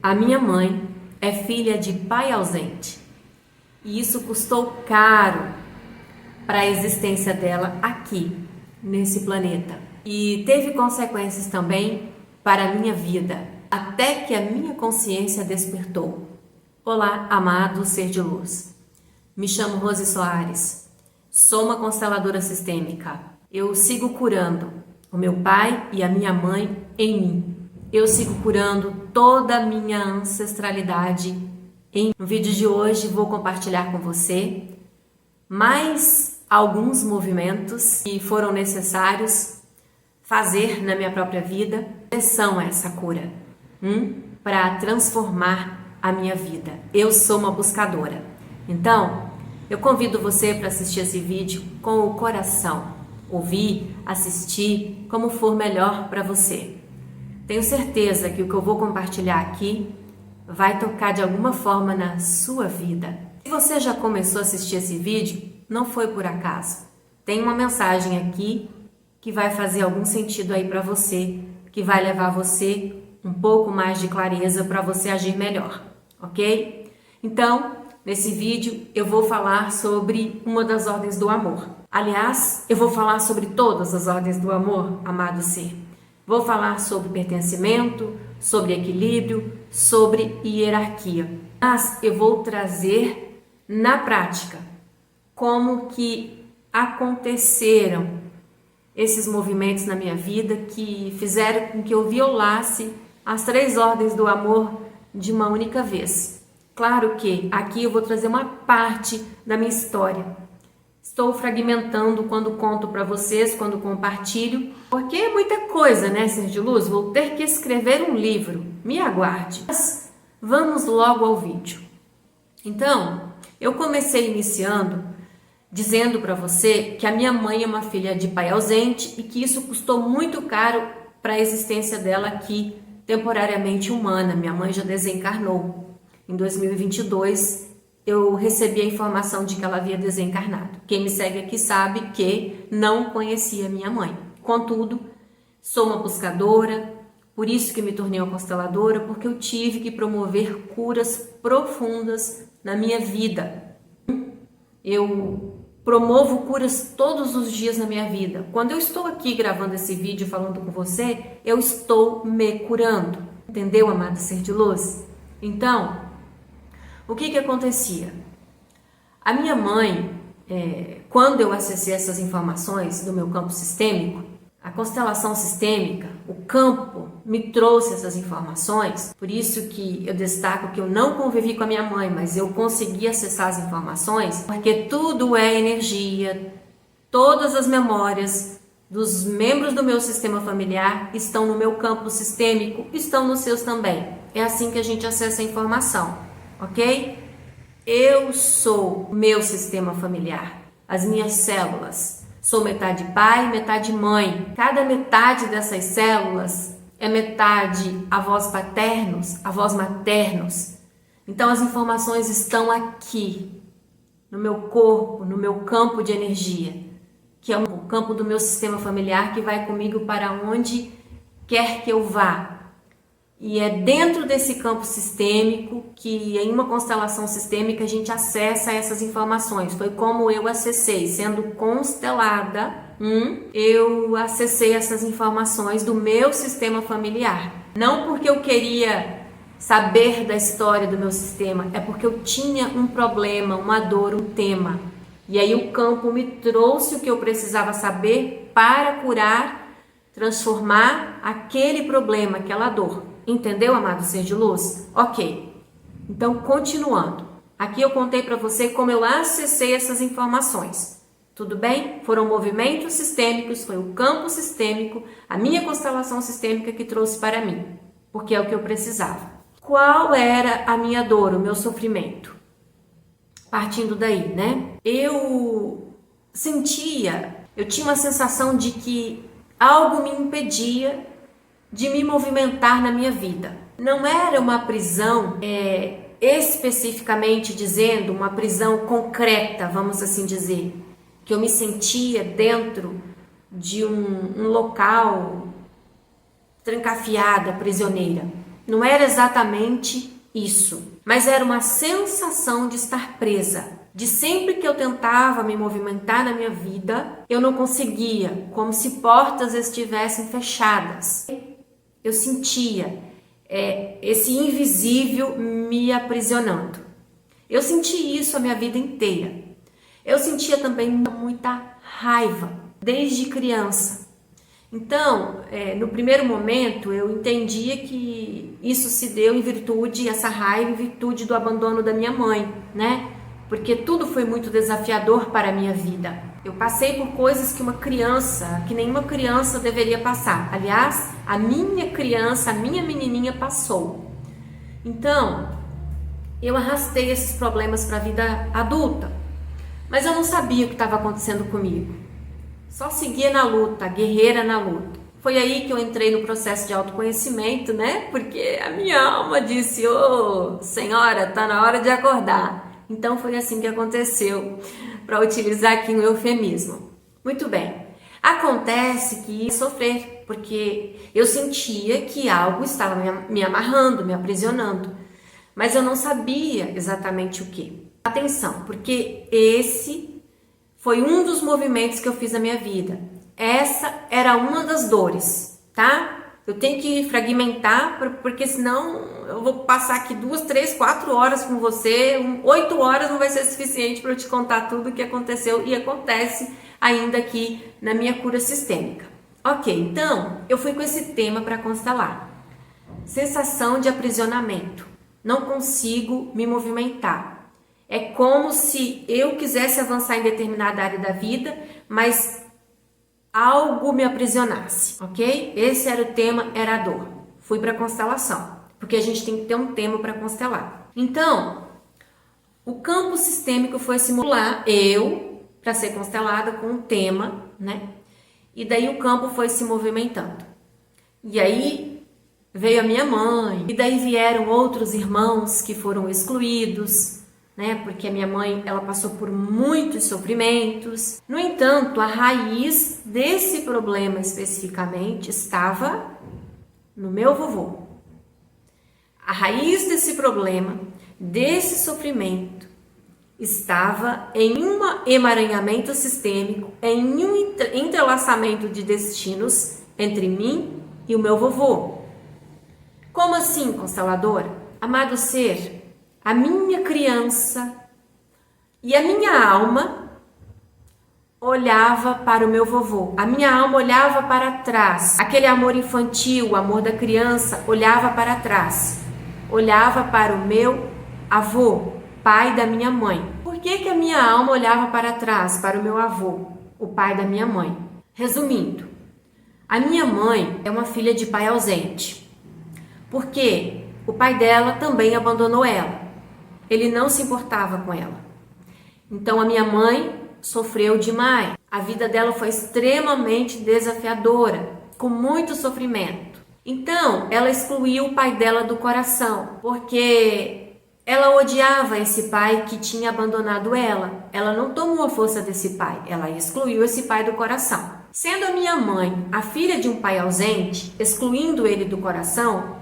A minha mãe é filha de pai ausente e isso custou caro para a existência dela aqui, nesse planeta. E teve consequências também para a minha vida, até que a minha consciência despertou. Olá, amado ser de luz. Me chamo Rose Soares, sou uma consteladora sistêmica. Eu sigo curando o meu pai e a minha mãe em mim. Eu sigo curando toda a minha ancestralidade. No vídeo de hoje vou compartilhar com você mais alguns movimentos que foram necessários fazer na minha própria vida. São essa cura para transformar a minha vida. Eu sou uma buscadora. Então, eu convido você para assistir esse vídeo com o coração. Ouvir, assistir, como for melhor para você. Tenho certeza que o que eu vou compartilhar aqui vai tocar de alguma forma na sua vida. Se você já começou a assistir esse vídeo, não foi por acaso. Tem uma mensagem aqui que vai fazer algum sentido aí para você, que vai levar você um pouco mais de clareza para você agir melhor, ok? Então, nesse vídeo eu vou falar sobre uma das ordens do amor. Aliás, eu vou falar sobre todas as ordens do amor, amado ser. Vou falar sobre pertencimento, sobre equilíbrio, sobre hierarquia. Mas eu vou trazer na prática como que aconteceram esses movimentos na minha vida que fizeram com que eu violasse as 3 ordens do amor de uma única vez. Claro que aqui eu vou trazer uma parte da minha história. Estou fragmentando quando conto para vocês, quando compartilho, porque é muita coisa, né, ser de luz? Vou ter que escrever um livro, me aguarde. Mas vamos logo ao vídeo. Então, eu comecei iniciando dizendo para você que a minha mãe é uma filha de pai ausente e que isso custou muito caro para a existência dela aqui, temporariamente humana. Minha mãe já desencarnou. Em 2022, eu recebi a informação de que ela havia desencarnado. Quem me segue aqui sabe que não conhecia minha mãe. Contudo, sou uma buscadora, por isso que me tornei uma consteladora, porque eu tive que promover curas profundas na minha vida. Eu promovo curas todos os dias na minha vida. Quando eu estou aqui gravando esse vídeo falando com você, eu estou me curando. Entendeu, amado ser de luz? Então, o que acontecia? A minha mãe, quando eu acessei essas informações do meu campo sistêmico, a constelação sistêmica, o campo me trouxe essas informações, por isso que eu destaco que eu não convivi com a minha mãe, mas eu consegui acessar as informações, porque tudo é energia, todas as memórias dos membros do meu sistema familiar estão no meu campo sistêmico, estão nos seus também. É assim que a gente acessa a informação, ok? Eu sou meu sistema familiar, as minhas células. Sou metade pai, metade mãe. Cada metade dessas células é metade avós paternos, avós maternos. Então as informações estão aqui, no meu corpo, no meu campo de energia, que é o campo do meu sistema familiar que vai comigo para onde quer que eu vá. E é dentro desse campo sistêmico que em uma constelação sistêmica a gente acessa essas informações. Foi como eu acessei, sendo constelada, eu acessei essas informações do meu sistema familiar. Não porque eu queria saber da história do meu sistema, é porque eu tinha um problema, uma dor, um tema. E aí o campo me trouxe o que eu precisava saber para curar, transformar aquele problema, aquela dor. Entendeu, amado ser de luz? Ok. Então, continuando. Aqui eu contei para você como eu acessei essas informações. Tudo bem? Foram movimentos sistêmicos, foi o campo sistêmico, a minha constelação sistêmica que trouxe para mim, porque é o que eu precisava. Qual era a minha dor, o meu sofrimento? Partindo daí, né? Eu tinha uma sensação de que algo me impedia de me movimentar na minha vida. Não era uma prisão, especificamente dizendo, uma prisão concreta, vamos assim dizer, que eu me sentia dentro de um local trancafiada, prisioneira. Não era exatamente isso, mas era uma sensação de estar presa, de sempre que eu tentava me movimentar na minha vida, eu não conseguia, como se portas estivessem fechadas. Eu sentia esse invisível me aprisionando. Eu senti isso a minha vida inteira. Eu sentia também muita raiva, desde criança. Então, no primeiro momento, eu entendia que isso se deu em virtude, essa raiva, em virtude do abandono da minha mãe, né? Porque tudo foi muito desafiador para a minha vida. Eu passei por coisas que que nenhuma criança deveria passar. Aliás, a minha criança, a minha menininha passou. Então, eu arrastei esses problemas para a vida adulta. Mas eu não sabia o que estava acontecendo comigo. Só seguia na luta, guerreira na luta. Foi aí que eu entrei no processo de autoconhecimento, né? Porque a minha alma disse: ô, senhora, tá na hora de acordar. Então foi assim que aconteceu, para utilizar aqui um eufemismo. Muito bem. Acontece que ia sofrer, porque eu sentia que algo estava me amarrando, me aprisionando. Mas eu não sabia exatamente o que. Atenção, porque esse foi um dos movimentos que eu fiz na minha vida. Essa era uma das dores, tá? Eu tenho que fragmentar, porque senão eu vou passar aqui 2, 3, 4 horas com você. 8 horas não vai ser suficiente para eu te contar tudo o que aconteceu e acontece ainda aqui na minha cura sistêmica. Ok, então eu fui com esse tema para constelar. Sensação de aprisionamento. Não consigo me movimentar. É como se eu quisesse avançar em determinada área da vida, mas algo me aprisionasse, ok? Esse era o tema, era a dor. Fui para a constelação, porque a gente tem que ter um tema para constelar. Então, o campo sistêmico foi simular eu para ser constelada com um tema, né? E daí o campo foi se movimentando. E aí veio a minha mãe, e daí vieram outros irmãos que foram excluídos, né? Porque a minha mãe, ela passou por muitos sofrimentos. No entanto, a raiz desse problema especificamente estava no meu vovô. A raiz desse problema, desse sofrimento, estava em um emaranhamento sistêmico, em um entrelaçamento de destinos entre mim e o meu vovô. Como assim, consteladora? Amado ser, a minha criança e a minha alma olhava para o meu vovô. A minha alma olhava para trás. Aquele amor infantil, o amor da criança, olhava para trás. Olhava para o meu avô, pai da minha mãe. Por que a minha alma olhava para trás, para o meu avô, o pai da minha mãe? Resumindo, a minha mãe é uma filha de pai ausente. Porque o pai dela também abandonou ela. Ele não se importava com ela. Então a minha mãe sofreu demais. A vida dela foi extremamente desafiadora, com muito sofrimento. Então ela excluiu o pai dela do coração, porque ela odiava esse pai que tinha abandonado ela. Ela não tomou a força desse pai, ela excluiu esse pai do coração. Sendo a minha mãe a filha de um pai ausente, excluindo ele do coração,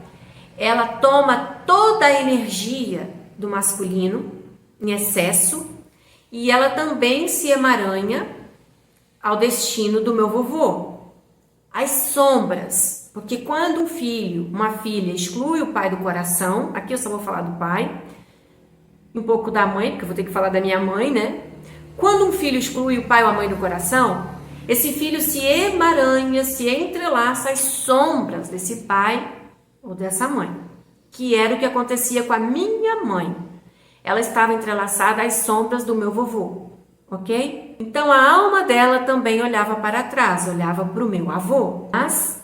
ela toma toda a energia do masculino em excesso e ela também se emaranha ao destino do meu vovô. As sombras, porque quando um filho, uma filha exclui o pai do coração, aqui eu só vou falar do pai, um pouco da mãe, porque eu vou ter que falar da minha mãe, né? Quando um filho exclui o pai ou a mãe do coração, esse filho se emaranha, se entrelaça às sombras desse pai ou dessa mãe, que era o que acontecia com a minha mãe. Ela estava entrelaçada às sombras do meu vovô, ok? Então a alma dela também olhava para trás, olhava para o meu avô, mas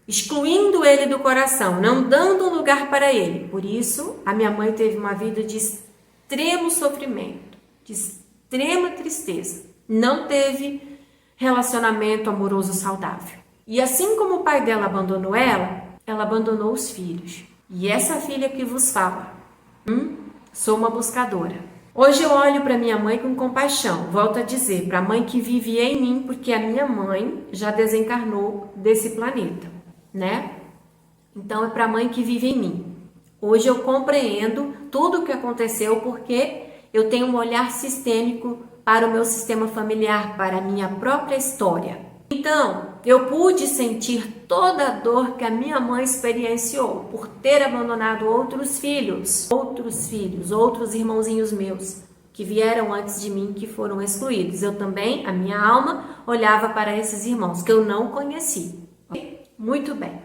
excluindo ele do coração, não dando lugar para ele. Por isso, a minha mãe teve uma vida de extremo sofrimento, de extrema tristeza. Não teve relacionamento amoroso saudável. E assim como o pai dela abandonou ela abandonou os filhos. E essa filha que vos fala, sou uma buscadora. Hoje eu olho para minha mãe com compaixão. Volto a dizer, para a mãe que vive em mim, porque a minha mãe já desencarnou desse planeta, né? Então é para a mãe que vive em mim. Hoje eu compreendo tudo o que aconteceu porque eu tenho um olhar sistêmico para o meu sistema familiar, para a minha própria história. Então, eu pude sentir toda a dor que a minha mãe experienciou por ter abandonado outros irmãozinhos meus que vieram antes de mim, que foram excluídos. Eu também, a minha alma, olhava para esses irmãos que eu não conheci. Muito bem.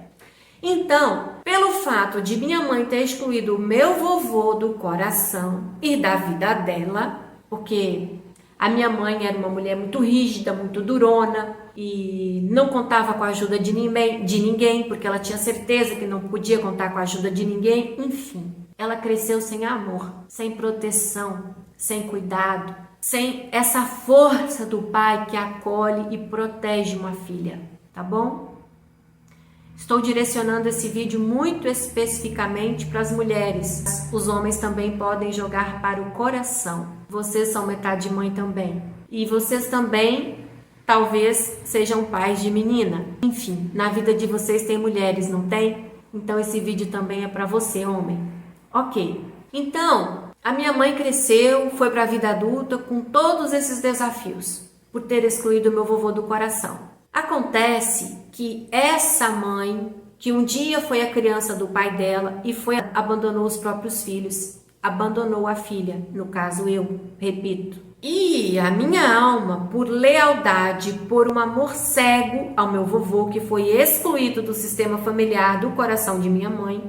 Então, pelo fato de minha mãe ter excluído o meu vovô do coração e da vida dela, porque a minha mãe era uma mulher muito rígida, muito durona e não contava com a ajuda de ninguém, porque ela tinha certeza que não podia contar com a ajuda de ninguém. Enfim, ela cresceu sem amor, sem proteção, sem cuidado, sem essa força do pai que acolhe e protege uma filha, tá bom? Estou direcionando esse vídeo muito especificamente para as mulheres. Os homens também podem jogar para o coração. Vocês são metade mãe também. E vocês também, talvez, sejam pais de menina. Enfim, na vida de vocês tem mulheres, não tem? Então esse vídeo também é para você, homem. Ok. Então, a minha mãe cresceu, foi para a vida adulta com todos esses desafios, por ter excluído meu vovô do coração. Acontece que essa mãe, que um dia foi a criança do pai dela e abandonou os próprios filhos, abandonou a filha, no caso eu, repito. E a minha alma, por lealdade, por um amor cego ao meu vovô, que foi excluído do sistema familiar do coração de minha mãe,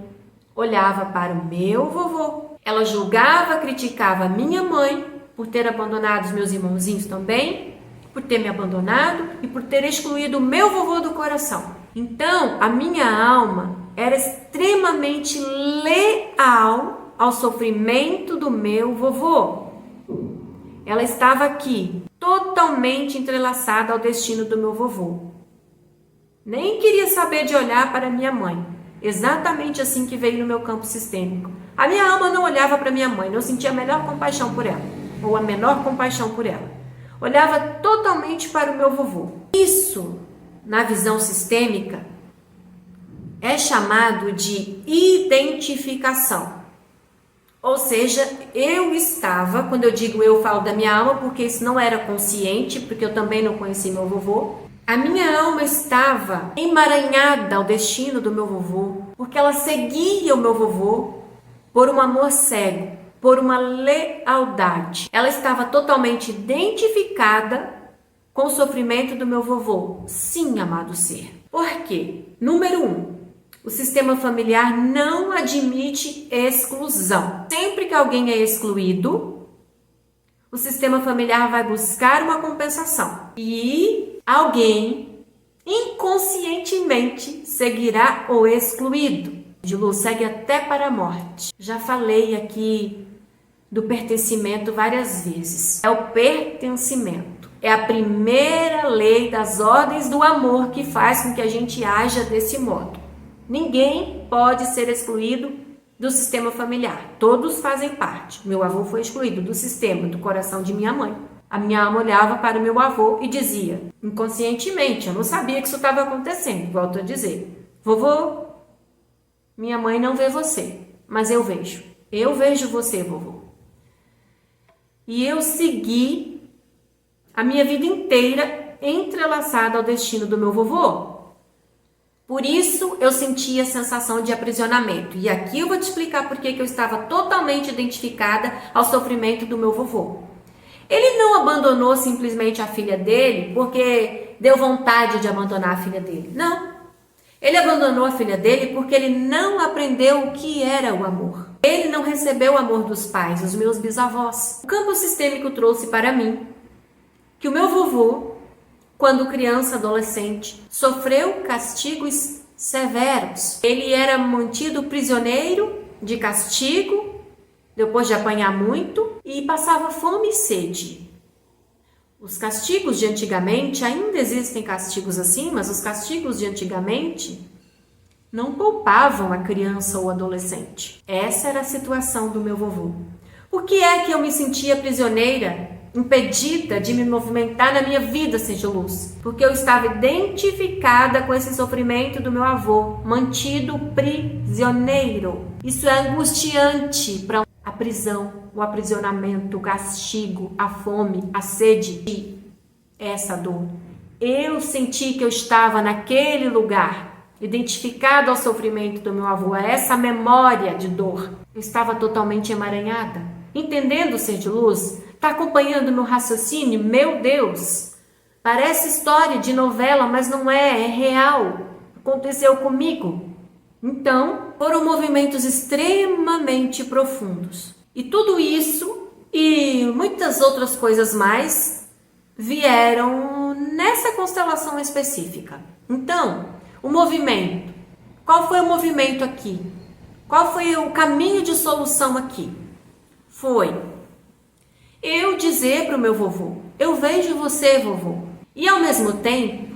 olhava para o meu vovô. Ela julgava, criticava a minha mãe por ter abandonado os meus irmãozinhos também, por ter me abandonado e por ter excluído o meu vovô do coração. Então, a minha alma era extremamente leal ao sofrimento do meu vovô. Ela estava aqui, totalmente entrelaçada ao destino do meu vovô. Nem queria saber de olhar para minha mãe. Exatamente assim que veio no meu campo sistêmico. A minha alma não olhava para minha mãe, não sentia a melhor compaixão por ela, ou a menor compaixão por ela. Olhava totalmente para o meu vovô. Isso, na visão sistêmica, é chamado de identificação. Ou seja, eu estava, quando eu digo eu falo da minha alma, porque isso não era consciente, porque eu também não conheci meu vovô. A minha alma estava emaranhada ao destino do meu vovô, porque ela seguia o meu vovô por um amor cego, por uma lealdade. Ela estava totalmente identificada com o sofrimento do meu vovô. Sim, amado ser. Por quê? Número 1. O sistema familiar não admite exclusão. Sempre que alguém é excluído, o sistema familiar vai buscar uma compensação. E alguém inconscientemente seguirá o excluído. De luz segue até para a morte. Já falei aqui do pertencimento várias vezes. É o pertencimento. É a primeira lei das ordens do amor que faz com que a gente haja desse modo. Ninguém pode ser excluído do sistema familiar. Todos fazem parte. Meu avô foi excluído do sistema, do coração de minha mãe. A minha alma olhava para o meu avô e dizia, inconscientemente, eu não sabia que isso estava acontecendo, volto a dizer, vovô, minha mãe não vê você, mas eu vejo. Eu vejo você, vovô. E eu segui a minha vida inteira entrelaçada ao destino do meu vovô. Por isso eu sentia a sensação de aprisionamento. E aqui eu vou te explicar por que eu estava totalmente identificada ao sofrimento do meu vovô. Ele não abandonou simplesmente a filha dele porque deu vontade de abandonar a filha dele. Não. Ele abandonou a filha dele porque ele não aprendeu o que era o amor. Ele não recebeu o amor dos pais, os meus bisavós. O campo sistêmico trouxe para mim que o meu vovô, quando criança, adolescente, sofreu castigos severos. Ele era mantido prisioneiro de castigo, depois de apanhar muito, e passava fome e sede. Os castigos de antigamente, ainda existem castigos assim, mas os castigos de antigamente não poupavam a criança ou adolescente. Essa era a situação do meu vovô. Por que é que eu me sentia prisioneira impedida de me movimentar na minha vida, Ser de Luz, porque eu estava identificada com esse sofrimento do meu avô, mantido prisioneiro. Isso é angustiante para a prisão, o aprisionamento, o castigo, a fome, a sede, essa dor. Eu senti que eu estava naquele lugar, identificado ao sofrimento do meu avô, a essa memória de dor. Eu estava totalmente emaranhada. Entendendo, Ser de Luz? Está acompanhando meu raciocínio? Meu Deus! Parece história de novela, mas não é, é real. Aconteceu comigo. Então, foram movimentos extremamente profundos. E tudo isso e muitas outras coisas mais vieram nessa constelação específica. Então, o movimento. Qual foi o movimento aqui? Qual foi o caminho de solução aqui? Foi eu dizer para o meu vovô, eu vejo você, vovô. E ao mesmo tempo,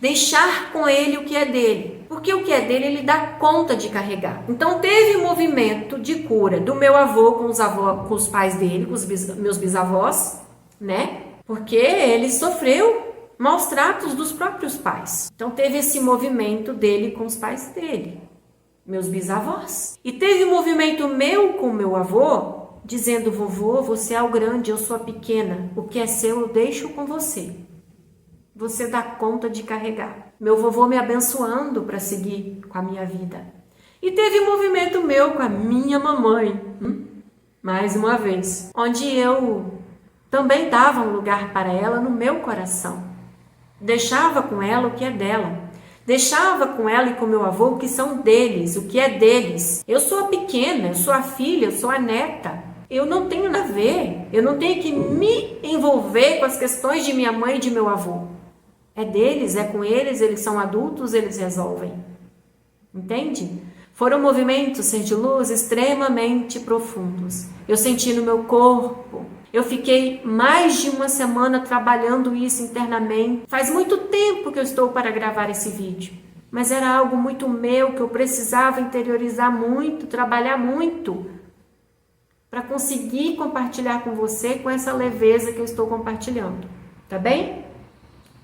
deixar com ele o que é dele. Porque o que é dele, ele dá conta de carregar. Então teve um movimento de cura do meu avô com os pais dele, com os meus bisavós, né? Porque ele sofreu maus tratos dos próprios pais. Então teve esse movimento dele com os pais dele, meus bisavós. E teve um movimento meu com o meu avô, dizendo, vovô, você é o grande, eu sou a pequena. O que é seu eu deixo com você. Você dá conta de carregar. Meu vovô me abençoando para seguir com a minha vida. E teve um movimento meu com a minha mamãe, mais uma vez, onde eu também dava um lugar para ela no meu coração. Deixava com ela o que é dela. Deixava com ela e com meu avô o que são deles, o que é deles. Eu sou a pequena, eu sou a filha, eu sou a neta. Eu não tenho nada a ver. Eu não tenho que me envolver com as questões de minha mãe e de meu avô. É deles, é com eles, eles são adultos, eles resolvem. Entende? Foram movimentos, Ser de Luz, extremamente profundos. Eu senti no meu corpo. Eu fiquei mais de uma semana trabalhando isso internamente. Faz muito tempo que eu estou para gravar esse vídeo. Mas era algo muito meu, que eu precisava interiorizar muito, trabalhar muito, para conseguir compartilhar com você com essa leveza que eu estou compartilhando. Tá bem?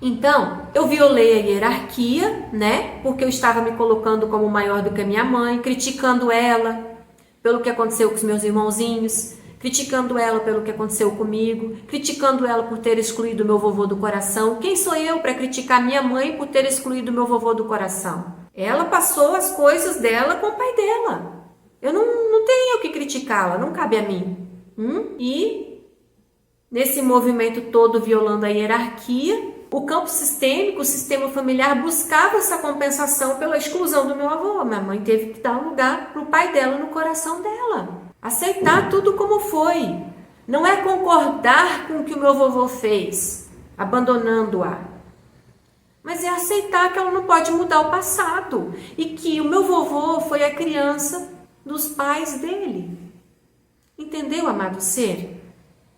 Então, eu violei a hierarquia, né? Porque eu estava me colocando como maior do que a minha mãe, criticando ela pelo que aconteceu com os meus irmãozinhos, criticando ela pelo que aconteceu comigo, criticando ela por ter excluído meu vovô do coração. Quem sou eu para criticar minha mãe por ter excluído meu vovô do coração? Ela passou as coisas dela com o pai dela. Eu não tenho que criticá-la, não cabe a mim. E nesse movimento todo violando a hierarquia, o campo sistêmico, o sistema familiar buscava essa compensação pela exclusão do meu avô. Minha mãe teve que dar um lugar para o pai dela no coração dela. Aceitar tudo como foi. Não é concordar com o que o meu vovô fez, abandonando-a. Mas é aceitar que ela não pode mudar o passado. E que o meu vovô foi a criança dos pais dele. Entendeu, amado ser?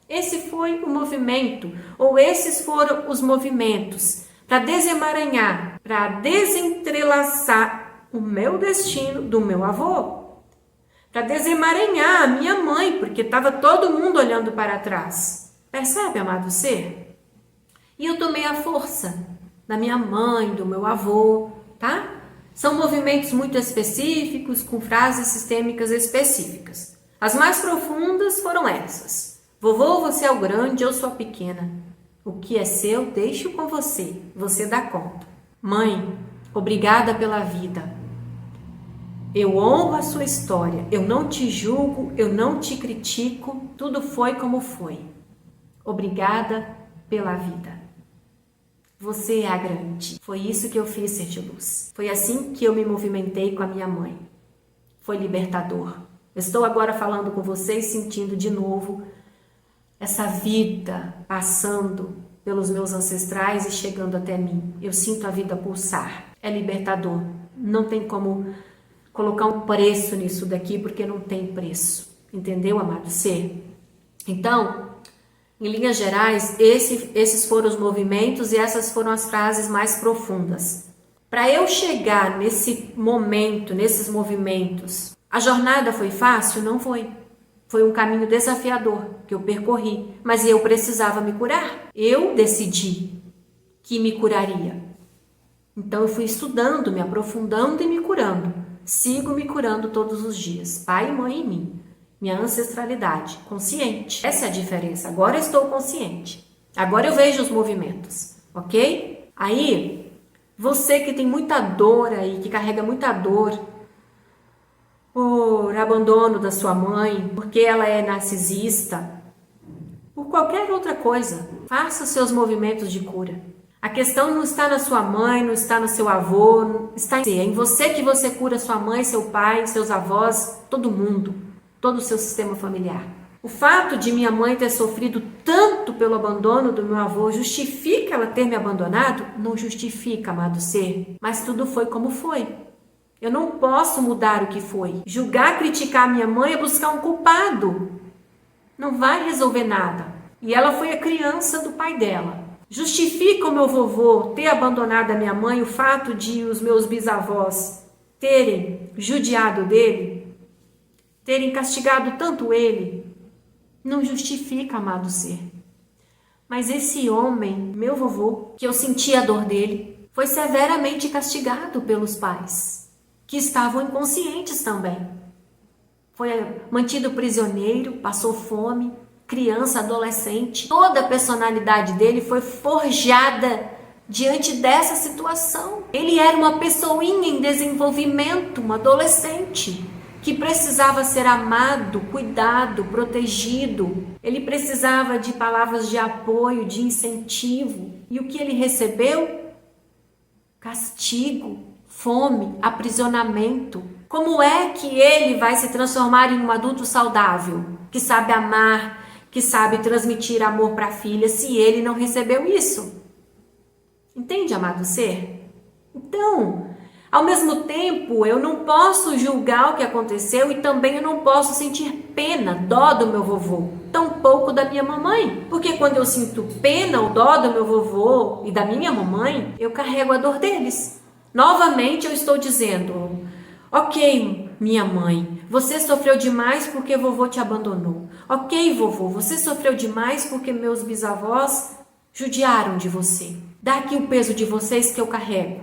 Esse foi o movimento, ou esses foram os movimentos para desemaranhar, para desentrelaçar o meu destino do meu avô, para desemaranhar a minha mãe, porque estava todo mundo olhando para trás. Percebe, amado ser? E eu tomei a força da minha mãe, do meu avô, tá? São movimentos muito específicos, com frases sistêmicas específicas. As mais profundas foram essas. Vovô, você é o grande, eu sou a pequena. O que é seu, deixo com você. Você dá conta. Mãe, obrigada pela vida. Eu honro a sua história. Eu não te julgo, eu não te critico. Tudo foi como foi. Obrigada pela vida. Você é a grande. Foi isso que eu fiz, Ser de Luz. Foi assim que eu me movimentei com a minha mãe. Foi libertador. Estou agora falando com vocês, sentindo de novo essa vida passando pelos meus ancestrais e chegando até mim. Eu sinto a vida pulsar. É libertador. Não tem como colocar um preço nisso daqui, porque não tem preço. Entendeu, amado ser? Então, em linhas gerais, esses foram os movimentos e essas foram as frases mais profundas. Para eu chegar nesse momento, nesses movimentos, a jornada foi fácil? Não foi. Foi um caminho desafiador que eu percorri, mas eu precisava me curar. Eu decidi que me curaria. Então eu fui estudando, me aprofundando e me curando. Sigo me curando todos os dias. Pai e mãe em mim. Minha ancestralidade, consciente. Essa é a diferença. Agora eu estou consciente. Agora eu vejo os movimentos, ok? Aí, você que tem muita dor aí, que carrega muita dor por abandono da sua mãe, porque ela é narcisista, por qualquer outra coisa, faça os seus movimentos de cura. A questão não está na sua mãe, não está no seu avô, está em você. É em você que você cura sua mãe, seu pai, seus avós, todo mundo, todo o seu sistema familiar. O fato de minha mãe ter sofrido tanto pelo abandono do meu avô justifica ela ter me abandonado? Não justifica, amado ser, mas tudo foi como foi. Eu não posso mudar o que foi. Julgar, criticar minha mãe é buscar um culpado. Não vai resolver nada. E ela foi a criança do pai dela. Justifica o meu vovô ter abandonado a minha mãe o fato de os meus bisavós terem judiado dele, terem castigado tanto ele? Não justifica, amado ser. Mas esse homem, meu vovô, que eu senti a dor dele, foi severamente castigado pelos pais, que estavam inconscientes também. Foi mantido prisioneiro, passou fome, criança, adolescente. Toda a personalidade dele foi forjada diante dessa situação. Ele era uma pessoinha em desenvolvimento, um adolescente, que precisava ser amado, cuidado, protegido. Ele precisava de palavras de apoio, de incentivo. E o que ele recebeu? Castigo, fome, aprisionamento. Como é que ele vai se transformar em um adulto saudável, que sabe amar, que sabe transmitir amor para a filha, se ele não recebeu isso? Entende, amado ser? Então, ao mesmo tempo, eu não posso julgar o que aconteceu e também eu não posso sentir pena, dó do meu vovô, tampouco da minha mamãe. Porque quando eu sinto pena ou dó do meu vovô e da minha mamãe, eu carrego a dor deles. Novamente eu estou dizendo, ok, minha mãe, você sofreu demais porque vovô te abandonou. Ok, vovô, você sofreu demais porque meus bisavós judiaram de você. Dá aqui o peso de vocês que eu carrego.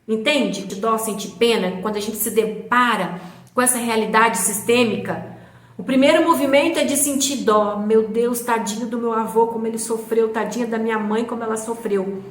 Entende? De dó, sentir pena, quando a gente se depara com essa realidade sistêmica, o primeiro movimento é de sentir dó. Meu Deus, tadinho do meu avô, como ele sofreu, tadinha da minha mãe, como ela sofreu.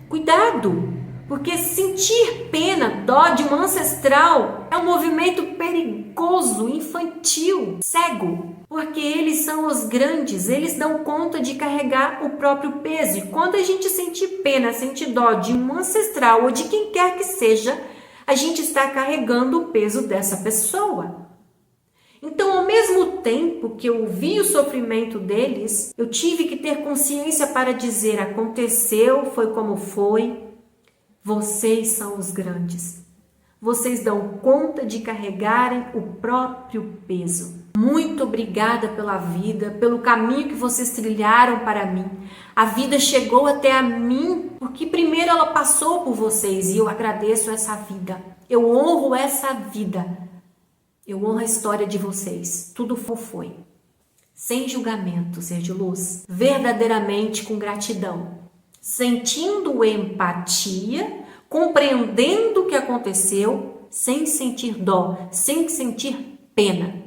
Cuidado, porque sentir pena, dó de uma ancestral é um movimento perigoso, infantil, cego. Porque eles são os grandes, eles dão conta de carregar o próprio peso. E quando a gente sente pena, sente dó de um ancestral ou de quem quer que seja, a gente está carregando o peso dessa pessoa. Então, ao mesmo tempo que eu vi o sofrimento deles, eu tive que ter consciência para dizer, aconteceu, foi como foi, vocês são os grandes. Vocês dão conta de carregarem o próprio peso. Muito obrigada pela vida, pelo caminho que vocês trilharam para mim. A vida chegou até a mim, porque primeiro ela passou por vocês e eu agradeço essa vida. Eu honro essa vida. Eu honro a história de vocês. Tudo foi. Sem julgamento, ser de luz. Verdadeiramente com gratidão. Sentindo empatia, compreendendo o que aconteceu, sem sentir dó, sem sentir pena.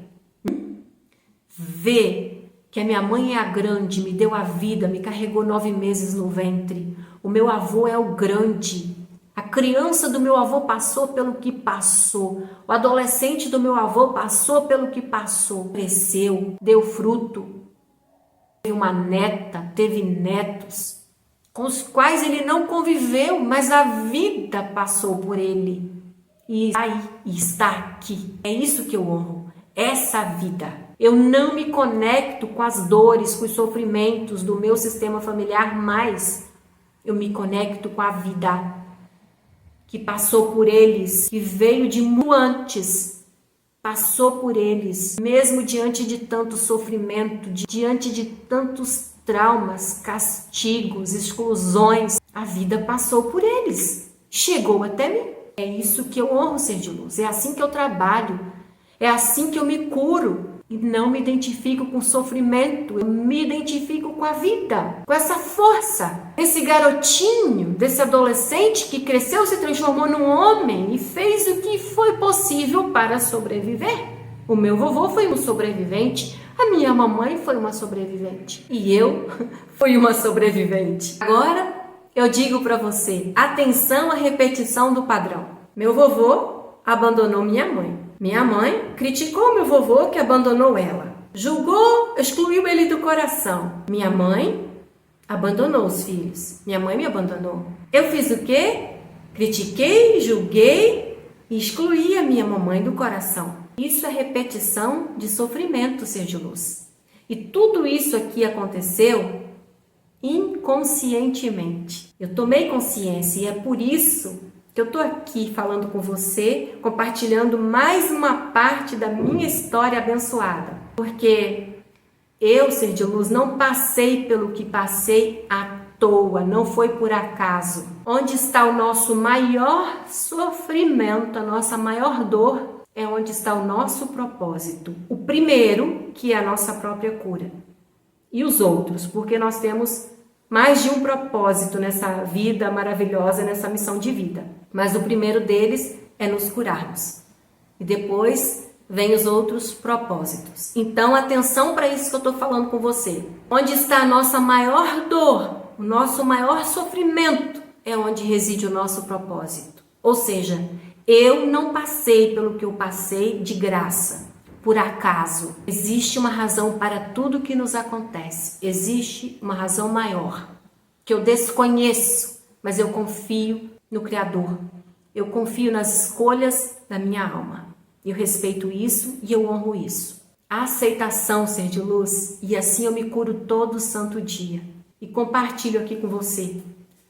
Ver que a minha mãe é a grande, me deu a vida, me carregou 9 meses no ventre. O meu avô é o grande. A criança do meu avô passou pelo que passou. O adolescente do meu avô passou pelo que passou. Cresceu, deu fruto. Teve uma neta, teve netos, com os quais ele não conviveu, mas a vida passou por ele. E aí, está aqui. É isso que eu honro. Essa vida. Eu não me conecto com as dores, com os sofrimentos do meu sistema familiar, mas eu me conecto com a vida que passou por eles, que veio de muito antes, passou por eles, mesmo diante de tanto sofrimento, diante de tantos traumas, castigos, exclusões, a vida passou por eles, chegou até mim. É isso que eu honro, ser de luz, é assim que eu trabalho, é assim que eu me curo. e não me identifico com o sofrimento, eu me identifico com a vida, com essa força. Esse garotinho, desse adolescente que cresceu, se transformou num homem e fez o que foi possível para sobreviver. O meu vovô foi um sobrevivente, a minha mamãe foi uma sobrevivente e eu fui uma sobrevivente. Agora eu digo para você, atenção à repetição do padrão. Meu vovô abandonou minha mãe. Minha mãe criticou meu vovô que abandonou ela. Julgou, excluiu ele do coração. Minha mãe abandonou os filhos. Minha mãe me abandonou. Eu fiz o quê? Critiquei, julguei e excluí a minha mamãe do coração. Isso é repetição de sofrimento, ser de luz. E tudo isso aqui aconteceu inconscientemente. Eu tomei consciência e é por isso que eu tô aqui falando com você, compartilhando mais uma parte da minha história abençoada. Porque eu, ser de luz, não passei pelo que passei à toa, não foi por acaso. Onde está o nosso maior sofrimento, a nossa maior dor, é onde está o nosso propósito. O primeiro, que é a nossa própria cura. E os outros, porque nós temos mais de um propósito nessa vida maravilhosa, nessa missão de vida. Mas o primeiro deles é nos curarmos. E depois vem os outros propósitos. Então, atenção para isso que eu estou falando com você. Onde está a nossa maior dor, o nosso maior sofrimento, é onde reside o nosso propósito. Ou seja, eu não passei pelo que eu passei de graça, por acaso. Existe uma razão para tudo que nos acontece. Existe uma razão maior, que eu desconheço, mas eu confio no Criador. Eu confio nas escolhas da minha alma. Eu respeito isso e eu honro isso. A aceitação, ser de luz, e assim eu me curo todo santo dia. E compartilho aqui com você.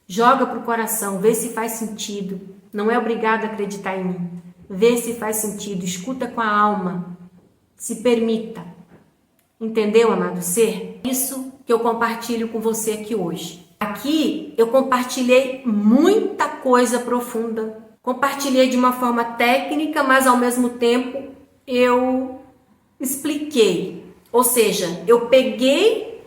Joga pro coração, vê se faz sentido. Não é obrigado a acreditar em mim. Vê se faz sentido, escuta com a alma. Se permita. Entendeu, amado ser? Isso que eu compartilho com você aqui hoje. Aqui eu compartilhei muita coisa profunda. Compartilhei de uma forma técnica, mas ao mesmo tempo eu expliquei. Ou seja, eu peguei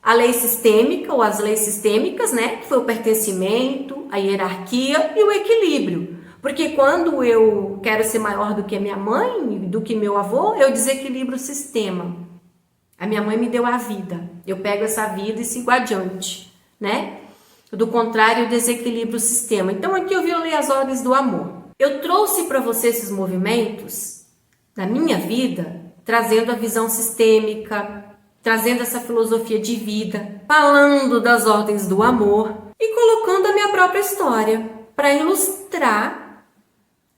a lei sistêmica ou as leis sistêmicas, né? Que foi o pertencimento, a hierarquia e o equilíbrio. Porque quando eu quero ser maior do que minha mãe, do que meu avô, eu desequilibro o sistema. A minha mãe me deu a vida. Eu pego essa vida e sigo adiante, né? Do contrário, eu desequilibro o sistema. Então aqui eu violei as ordens do amor. Eu trouxe para você esses movimentos da minha vida, trazendo a visão sistêmica, trazendo essa filosofia de vida, falando das ordens do amor e colocando a minha própria história para ilustrar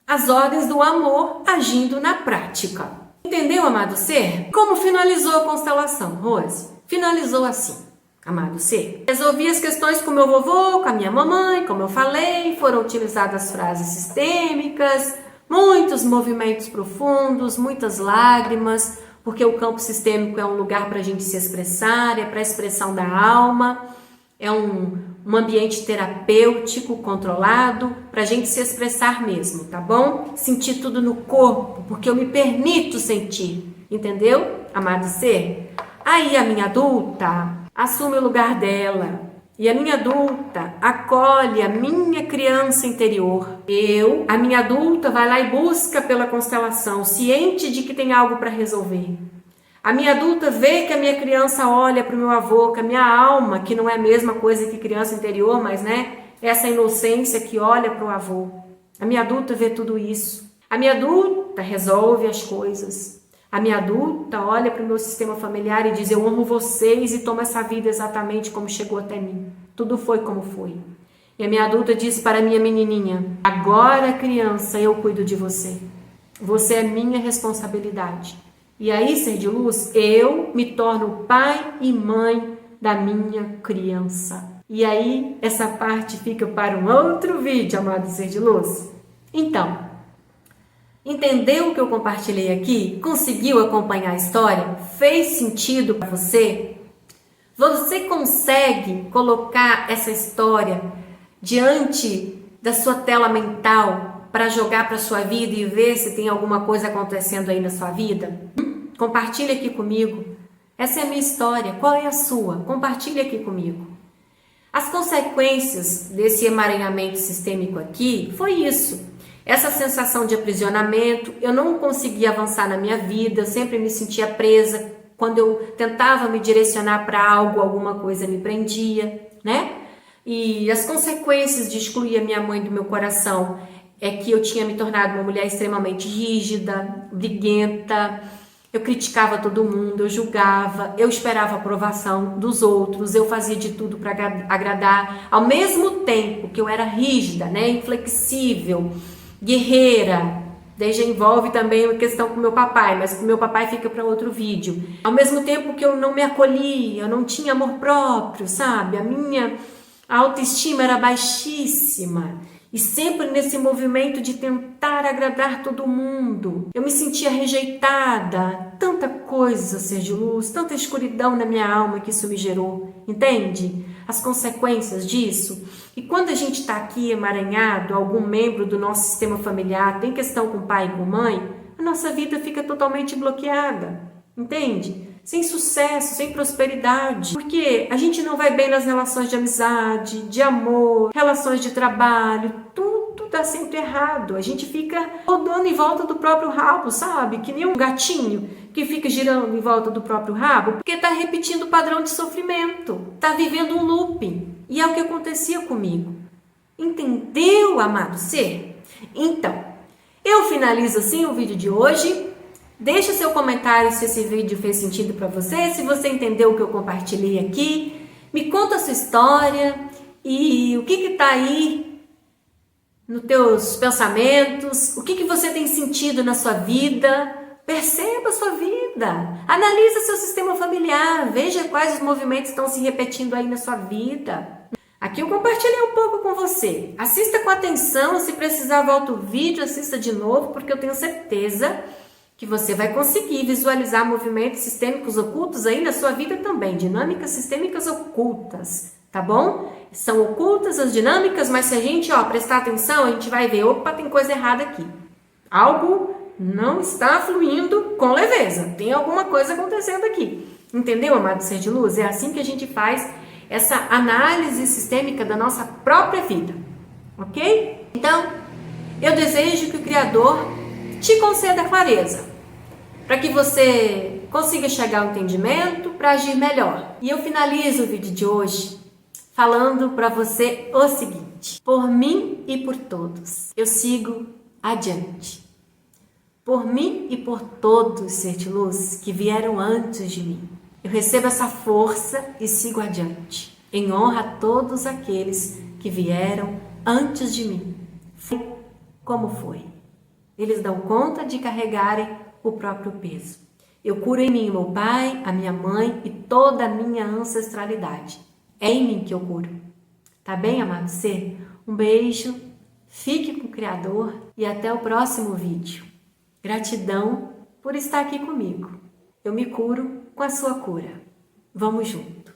as ordens do amor agindo na prática. Entendeu, amado ser? Como finalizou a constelação, Rose? Finalizou assim, amado ser. Resolvi as questões com meu vovô, com a minha mamãe, como eu falei, foram utilizadas frases sistêmicas, muitos movimentos profundos, muitas lágrimas, porque o campo sistêmico é um lugar para a gente se expressar, é para a expressão da alma, é um ambiente terapêutico, controlado, para a gente se expressar mesmo, tá bom? Sentir tudo no corpo, porque eu me permito sentir, entendeu, amado ser? Aí a minha adulta assume o lugar dela, e a minha adulta acolhe a minha criança interior. A minha adulta, vai lá e busca pela constelação, ciente de que tem algo para resolver. A minha adulta vê que a minha criança olha para o meu avô, que a minha alma, que não é a mesma coisa que criança interior, mas né, essa inocência que olha para o avô. A minha adulta vê tudo isso. A minha adulta resolve as coisas. A minha adulta olha para o meu sistema familiar e diz: eu amo vocês e tomo essa vida exatamente como chegou até mim. Tudo foi como foi. E a minha adulta diz para a minha menininha: agora, criança, eu cuido de você. Você é minha responsabilidade. E aí, ser de luz, eu me torno pai e mãe da minha criança. E aí, essa parte fica para um outro vídeo, amado ser de luz. Então, entendeu o que eu compartilhei aqui? Conseguiu acompanhar a história? Fez sentido para você? Você consegue colocar essa história diante da sua tela mental para jogar para sua vida e ver se tem alguma coisa acontecendo aí na sua vida? Compartilhe aqui comigo. Essa é a minha história. Qual é a sua? Compartilhe aqui comigo. As consequências desse emaranhamento sistêmico aqui foi isso. Essa sensação de aprisionamento, eu não conseguia avançar na minha vida, eu sempre me sentia presa. Quando eu tentava me direcionar para algo, alguma coisa me prendia, né? E as consequências de excluir a minha mãe do meu coração é que eu tinha me tornado uma mulher extremamente rígida, briguenta, eu criticava todo mundo, eu julgava, eu esperava a aprovação dos outros, eu fazia de tudo para agradar, ao mesmo tempo que eu era rígida, né, inflexível, guerreira. Daí já envolve também uma questão com meu papai, mas com meu papai fica para outro vídeo. Ao mesmo tempo que eu não me acolhia, eu não tinha amor próprio, sabe? A minha autoestima era baixíssima. E sempre nesse movimento de tentar agradar todo mundo. Eu me sentia rejeitada. Tanta coisa, ser de luz, tanta escuridão na minha alma que isso me gerou. Entende? As consequências disso. E quando a gente está aqui emaranhado, algum membro do nosso sistema familiar tem questão com pai e com mãe, a nossa vida fica totalmente bloqueada. Entende? Sem sucesso, sem prosperidade. Porque a gente não vai bem nas relações de amizade, de amor, relações de trabalho, tudo dá sempre errado. A gente fica rodando em volta do próprio rabo, sabe? Que nem um gatinho que fica girando em volta do próprio rabo, porque está repetindo o padrão de sofrimento, está vivendo um looping. E é o que acontecia comigo. Entendeu, amado ser? Então, eu finalizo assim o vídeo de hoje. Deixa seu comentário se esse vídeo fez sentido para você, se você entendeu o que eu compartilhei aqui. Me conta a sua história e o que está aí nos teus pensamentos, o que você tem sentido na sua vida. Perceba a sua vida, analisa seu sistema familiar, veja quais os movimentos estão se repetindo aí na sua vida. Aqui eu compartilhei um pouco com você. Assista com atenção, se precisar volta o vídeo, assista de novo, porque eu tenho certeza que você vai conseguir visualizar movimentos sistêmicos ocultos aí na sua vida também, dinâmicas sistêmicas ocultas, tá bom? São ocultas as dinâmicas, mas se a gente prestar atenção, a gente vai ver, opa, tem coisa errada aqui. Algo não está fluindo com leveza, tem alguma coisa acontecendo aqui. Entendeu, amado ser de luz? É assim que a gente faz essa análise sistêmica da nossa própria vida, ok? Então, eu desejo que o Criador te conceda clareza, para que você consiga chegar ao entendimento para agir melhor. E eu finalizo o vídeo de hoje falando para você o seguinte: por mim e por todos, eu sigo adiante. Por mim e por todos, ser de luz, que vieram antes de mim, eu recebo essa força e sigo adiante, em honra a todos aqueles que vieram antes de mim. Foi como foi. Eles dão conta de carregarem o próprio peso. Eu curo em mim meu pai, a minha mãe e toda a minha ancestralidade. É em mim que eu curo. Tá bem, amado ser? Um beijo, fique com o Criador e até o próximo vídeo. Gratidão por estar aqui comigo. Eu me curo com a sua cura. Vamos junto.